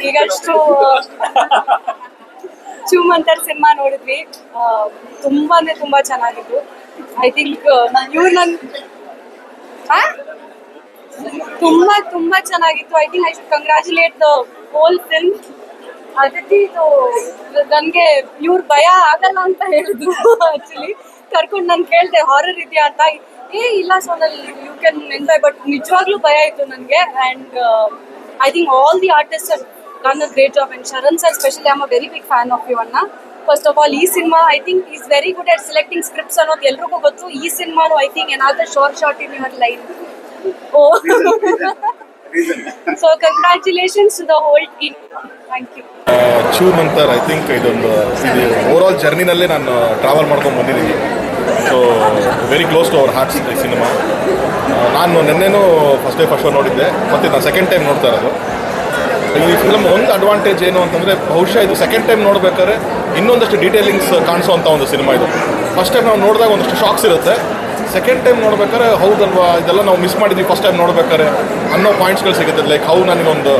ಈಗಷ್ಟು ಚೂಮಂತರ್ cinema ನೋಡಿದ್ವಿ. ತುಂಬಾ ಅಂದ್ರೆ ತುಂಬಾ ಚೆನ್ನಾಗಿತ್ತು. ಐ ಥಿಂಕ್ ಇವ್ರು ತುಂಬಾ ತುಂಬಾ ಚೆನ್ನಾಗಿತ್ತು. I think I should congratulate the whole film. ಅದಕ್ಕೆ ಇದು ನನ್ಗೆ ಇವ್ರ ಭಯ ಆಗಲ್ಲ ಅಂತ ಹೇಳಿದ್ರು. ಆಕ್ಚುಲಿ ಕರ್ಕೊಂಡು ನಾನು ಕೇಳಿದೆ ಹಾರರ್ ಇದೆಯಾ ಅಂತ. ಇಲ್ಲ Sonal you can enjoy, but ನಿಜವಾಗ್ಲೂ ಭಯ ಇತ್ತು ನನಗೆ. And I think all the artists have done a great job, and Sharan sir especially, I'm a very big fan of you, Anna. First of all, ee cinema, I think he's very good at selecting scripts annod elrigu gottu. Ee cinema no, I think another short shot in your line. Oh. So congratulations to the whole team. Thank you. Choomantar I think ಇದೊಂದು overall ಜರ್ನಿನಲ್ಲೇ ನಾನು travel ಮಾಡ್ಕೊಂಡು ಬಂದಿದ್ದೀನಿ. So very close to our hearts ಈ cinema. ನಾನು ನಿನ್ನೆನೂ first show ನೋಡಿದ್ದೆ, ಮತ್ತು ನಾನು ಸೆಕೆಂಡ್ ಟೈಮ್ ನೋಡ್ತಾ ಇರೋದು. ಈ ಫಿಲಮ್ ಒಂದು ಅಡ್ವಾಂಟೇಜ್ ಏನು ಅಂತಂದರೆ, ಬಹುಶಃ ಇದು ಸೆಕೆಂಡ್ ಟೈಮ್ ನೋಡ್ಬೇಕಾದ್ರೆ ಇನ್ನೊಂದಷ್ಟು ಡೀಟೇಲಿಂಗ್ಸ್ ಕಾಣಿಸೋವಂಥ ಒಂದು ಸಿನಿಮಾ ಇದು. ಫಸ್ಟ್ ಟೈಮ್ ನಾವು ನೋಡಿದಾಗ ಒಂದಷ್ಟು ಶಾಕ್ಸ್ ಇರುತ್ತೆ. ಸೆಕೆಂಡ್ ಟೈಮ್ ನೋಡ್ಬೇಕಾದ್ರೆ ಹೌದಲ್ವಾ ಇದೆಲ್ಲ ನಾವು ಮಿಸ್ ಮಾಡಿದ್ವಿ ಫಸ್ಟ್ ಟೈಮ್ ನೋಡ್ಬೇಕಾದ್ರೆ ಅನ್ನೋ ಪಾಯಿಂಟ್ಸ್ಗಳು ಸಿಗುತ್ತೆ. ಲೈಕ್ ಹೌ ನನಗೊಂದು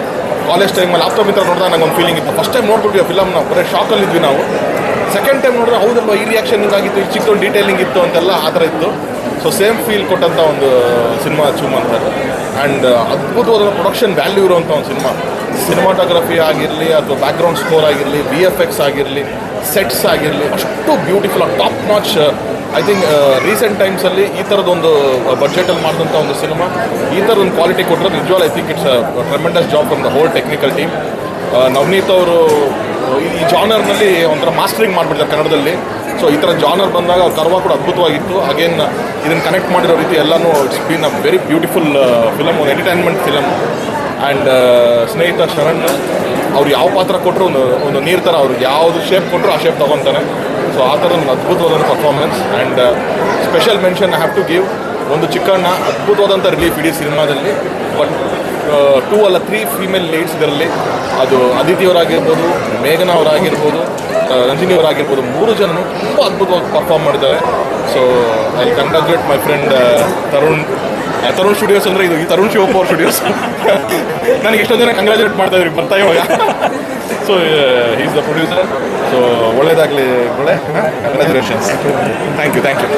ಕಾಲೇಜ್ ಟೈಮಲ್ಲಿ ಲ್ಯಾಪ್ಟಾಪ್ ಇಂದ ನೋಡಿದಾಗ ನಂಗೊಂದು ಫೀಲಿಂಗ್ ಇತ್ತು. ಫಸ್ಟ್ ಟೈಮ್ ನೋಡ್ಬಿಟ್ವಿ ಆ ಫಿಲಮ್, ನಾವು ಬರೀ ಶಾಕಲ್ಲಿದ್ವಿ ನಾವು. ಸೆಕೆಂಡ್ ಟೈಮ್ ನೋಡಿದ್ರೆ ಹೌದಲ್ವಾ ಈ ರಿಯಾಕ್ಷನ್ ಹಿಂಗಾಗಿತ್ತು, ಈ ಚಿಕ್ಕದೊಂದು ಡೀಟೇಲಿಂಗ್ ಇತ್ತು ಅಂತೆಲ್ಲ ಆ ಥರ ಇತ್ತು. ಸೊ ಸೇಮ್ ಫೀಲ್ ಕೊಟ್ಟಂಥ ಒಂದು ಸಿನಿಮಾ ಚೂಮಂತರ್. ಆ್ಯಂಡ್ ಅದ್ಭುತವಾದ ಪ್ರೊಡಕ್ಷನ್ ವ್ಯಾಲ್ಯೂ ಇರುವಂಥ ಒಂದು ಸಿನಿಮಾ. ಸಿನಿಮಾಟೋಗ್ರಫಿ ಆಗಿರಲಿ ಅಥವಾ ಬ್ಯಾಕ್ಗ್ರೌಂಡ್ ಸ್ಕೋರ್ ಆಗಿರಲಿ, VFX ಆಗಿರಲಿ, ಸೆಟ್ಸ್ ಆಗಿರಲಿ, ಅಷ್ಟು beautiful top notch. I think recent ಟೈಮ್ಸಲ್ಲಿ ಈ ಥರದೊಂದು ಬಡ್ಜೆಟಲ್ಲಿ ಮಾಡಿದಂಥ ಒಂದು ಸಿನಿಮಾ ಈ ಥರದೊಂದು ಕ್ವಾಲಿಟಿ ಕೊಟ್ಟರೆ ನಿಜವಾಗ್ಲೂ I think it's tremendous job from the whole technical team. Navaneeth ಅವರು ಈ ಜಾನರ್ನಲ್ಲಿ ಒಂಥರ ಮಾಸ್ಟರಿಂಗ್ ಮಾಡಿಬಿಡ್ತಾರೆ ಕನ್ನಡದಲ್ಲಿ. ಸೊ ಈ ಥರ ಜಾನರ್ ಬಂದಾಗ ಅವ್ರ ಕರ್ವ ಕೂಡ ಅದ್ಭುತವಾಗಿತ್ತು. ಅಗೇನ್ ಇದನ್ನು ಕನೆಕ್ಟ್ ಮಾಡಿರೋ ರೀತಿ ಎಲ್ಲನೂ it's been a very beautiful film, ಒಂದು ಎಂಟರ್ಟೈನ್ಮೆಂಟ್ ಫಿಲಮ್. ಆ್ಯಂಡ್ ಸ್ನೇಹಿತ ಶರಣ್ ಅವ್ರು ಯಾವ ಪಾತ್ರ ಕೊಟ್ಟರು ಒಂದು ನೀರು ಥರ, ಅವ್ರಿಗೆ ಯಾವುದು ಶೇಪ್ ಕೊಟ್ಟರು ಆ ಶೇಪ್ ತೊಗೊತಾರೆ. ಸೊ ಆ ಥರದ ಒಂದು ಅದ್ಭುತವಾದಂಥ performance. And special mention I have to give ಒಂದು ಚಿಕ್ಕಣ್ಣ, ಅದ್ಭುತವಾದಂಥ ರಿಲೀಫ್ ಇಡೀ ಸಿನಿಮಾದಲ್ಲಿ. ಬಟ್ 2 ಅಲ್ಲ 3 ಫೀಮೇಲ್ ಲೀಡ್ಸ್ ಇದರಲ್ಲಿ. ಅದು ಅದಿತಿಯವರಾಗಿರ್ಬೋದು, ಮೇಘನಾ ಅವರಾಗಿರ್ಬೋದು, ರಂಜಿನಿ ಅವರಾಗಿರ್ಬೋದು, 3 ಜನನು ತುಂಬ ಅದ್ಭುತವಾಗಿ ಪರ್ಫಾರ್ಮ್ ಮಾಡಿದ್ದಾರೆ. So I congratulate my friend Tarun studios. ಅಂದರೆ ಇದು ಈ ತರುಣ್ ಶಿವಪ್ಪ ಅವ್ರ ಸ್ಟುಡಿಯೋಸ್. ನನಗೆ ಎಷ್ಟೊಂದು ಜನ ಕಂಗ್ರಾಚುಲೇಟ್ ಮಾಡ್ತಾ ಇದ್ರಿ ಬರ್ತಾ ಇವಾಗ. So is the producer. So ಒಳ್ಳೇದಾಗಲಿ, ಒಳ್ಳೆ ಕಂಗ್ರಾಚುಲೇಷನ್ಸ್. Thank you.